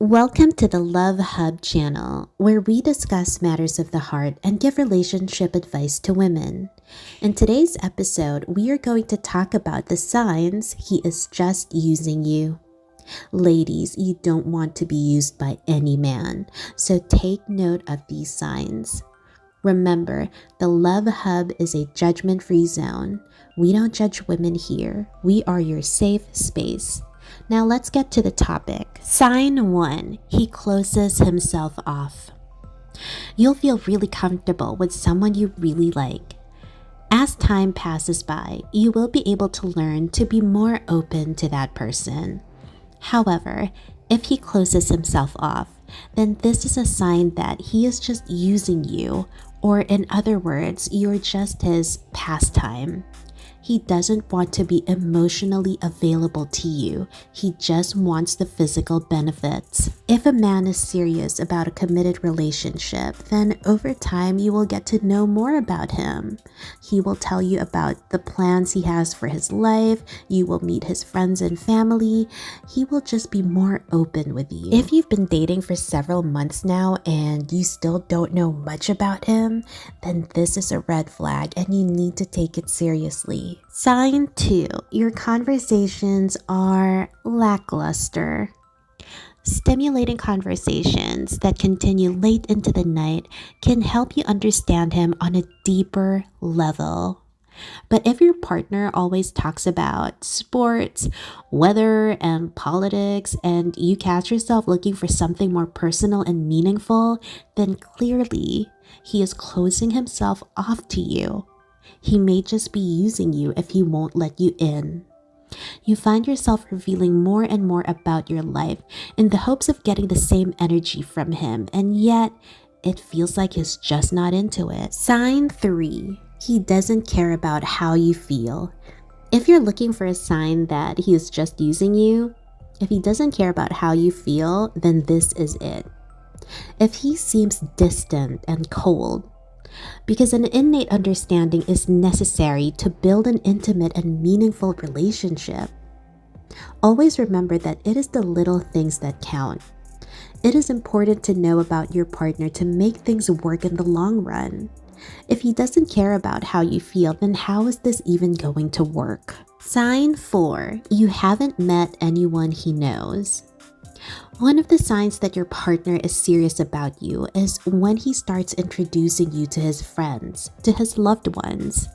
Welcome to the Love Hub channel, where we discuss matters of the heart and give relationship advice to women. In today's episode, we are going to talk about the signs he is just using you. Ladies, you don't want to be used by any man, so take note of these signs. Remember, the Love Hub is a judgment-free zone. We don't judge women here. We are your safe space. Now let's get to the topic. Sign 1. He closes himself off. You'll feel really comfortable with someone you really like. As time passes by, you will be able to learn to be more open to that person. However, if he closes himself off, then this is a sign that he is just using you, or in other words, you're just his pastime. He doesn't want to be emotionally available to you. He just wants the physical benefits. If a man is serious about a committed relationship, then over time you will get to know more about him. He will tell you about the plans he has for his life. You will meet his friends and family. He will just be more open with you. If you've been dating for several months now and you still don't know much about him, then this is a red flag and you need to take it seriously. Sign 2. Your conversations are lackluster. Stimulating conversations that continue late into the night can help you understand him on a deeper level. But if your partner always talks about sports, weather, and politics, and you catch yourself looking for something more personal and meaningful, then clearly he is closing himself off to you. He may just be using you if he won't let you in. You find yourself revealing more and more about your life in the hopes of getting the same energy from him, and yet it feels like he's just not into it. Sign 3. He doesn't care about how you feel. If you're looking for a sign that he is just using you, if he doesn't care about how you feel, then this is it. If he seems distant and cold, because an innate understanding is necessary to build an intimate and meaningful relationship. Always remember that it is the little things that count. It is important to know about your partner to make things work in the long run. If he doesn't care about how you feel, then how is this even going to work? Sign 4. You haven't met anyone he knows. One of the signs that your partner is serious about you is when he starts introducing you to his friends, to his loved ones.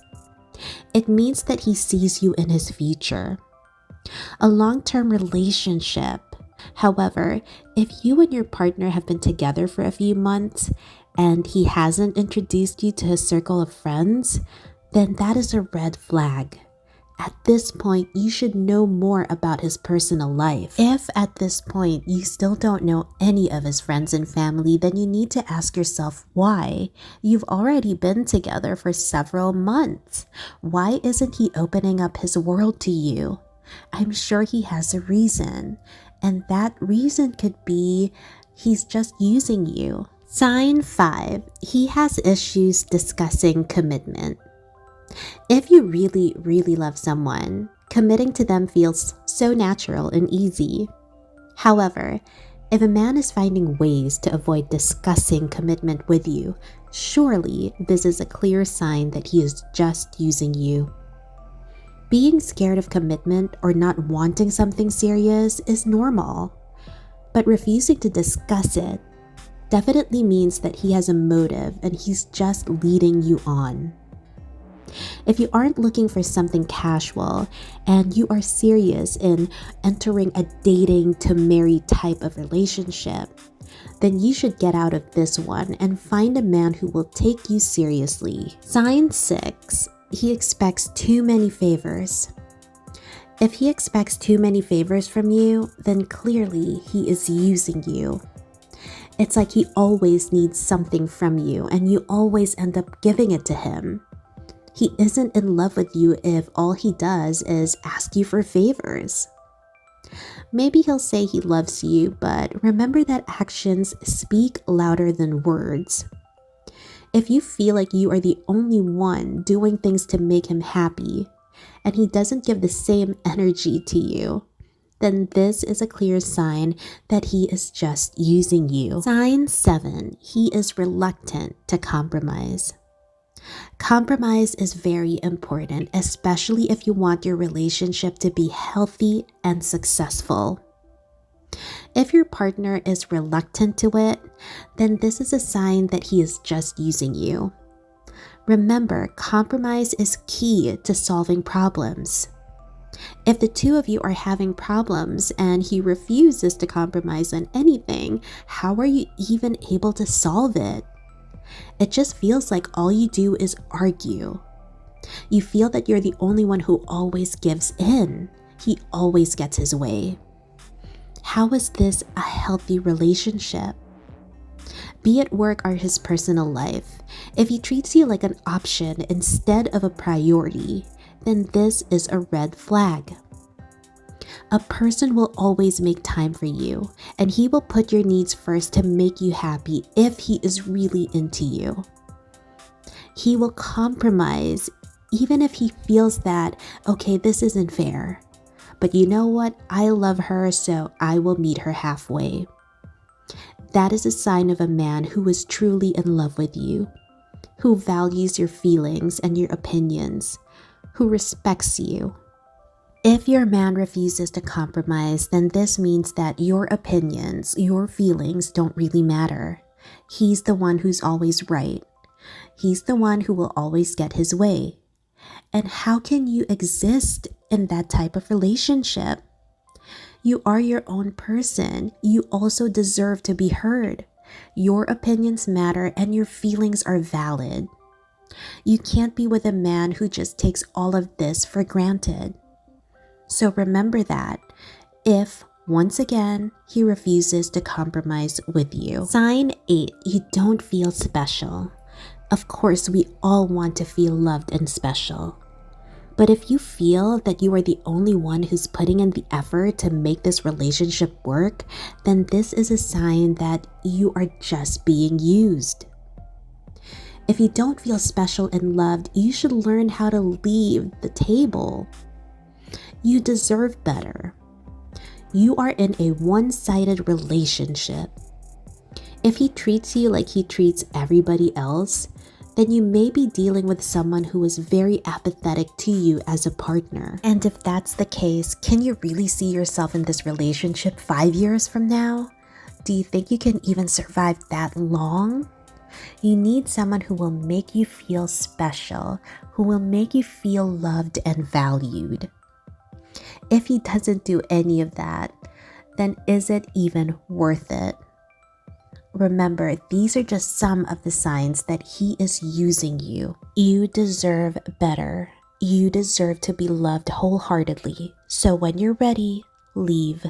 It means that he sees you in his future. A long-term relationship. However, if you and your partner have been together for a few months and he hasn't introduced you to his circle of friends, then that is a red flag. At this point, you should know more about his personal life. If at this point you still don't know any of his friends and family, then you need to ask yourself why. You've already been together for several months. Why isn't he opening up his world to you? I'm sure he has a reason, and that reason could be he's just using you. Sign 5. He has issues discussing commitment. If you really, really love someone, committing to them feels so natural and easy. However, if a man is finding ways to avoid discussing commitment with you, surely this is a clear sign that he is just using you. Being scared of commitment or not wanting something serious is normal, but refusing to discuss it definitely means that he has a motive and he's just leading you on. If you aren't looking for something casual and you are serious in entering a dating to marry type of relationship, then you should get out of this one and find a man who will take you seriously. Sign 6. He expects too many favors. If he expects too many favors from you, then clearly he is using you. It's like he always needs something from you and you always end up giving it to him. He isn't in love with you if all he does is ask you for favors. Maybe he'll say he loves you, but remember that actions speak louder than words. If you feel like you are the only one doing things to make him happy, and he doesn't give the same energy to you, then this is a clear sign that he is just using you. Sign 7, he is reluctant to compromise. Compromise is very important, especially if you want your relationship to be healthy and successful. If your partner is reluctant to it, then this is a sign that he is just using you. Remember, compromise is key to solving problems. If the two of you are having problems and he refuses to compromise on anything, how are you even able to solve it? It just feels like all you do is argue. You feel that you're the only one who always gives in. He always gets his way. How is this a healthy relationship? Be it work or his personal life, if he treats you like an option instead of a priority, then this is a red flag. A person will always make time for you, and he will put your needs first to make you happy if he is really into you. He will compromise even if he feels that, okay, this isn't fair. But you know what? I love her, so I will meet her halfway. That is a sign of a man who is truly in love with you, who values your feelings and your opinions, who respects you. If your man refuses to compromise, then this means that your opinions, your feelings don't really matter. He's the one who's always right. He's the one who will always get his way. And how can you exist in that type of relationship? You are your own person. You also deserve to be heard. Your opinions matter and your feelings are valid. You can't be with a man who just takes all of this for granted. So remember that if, once again, he refuses to compromise with you. Sign 8, you don't feel special. Of course, we all want to feel loved and special. But if you feel that you are the only one who's putting in the effort to make this relationship work, then this is a sign that you are just being used. If you don't feel special and loved, you should learn how to leave the table. You deserve better. You are in a one-sided relationship. If he treats you like he treats everybody else, then you may be dealing with someone who is very apathetic to you as a partner. And if that's the case, can you really see yourself in this relationship 5 years from now? Do you think you can even survive that long? You need someone who will make you feel special, who will make you feel loved and valued. If he doesn't do any of that, then is it even worth it? Remember, these are just some of the signs that he is using you. You deserve better. You deserve to be loved wholeheartedly. So when you're ready, leave.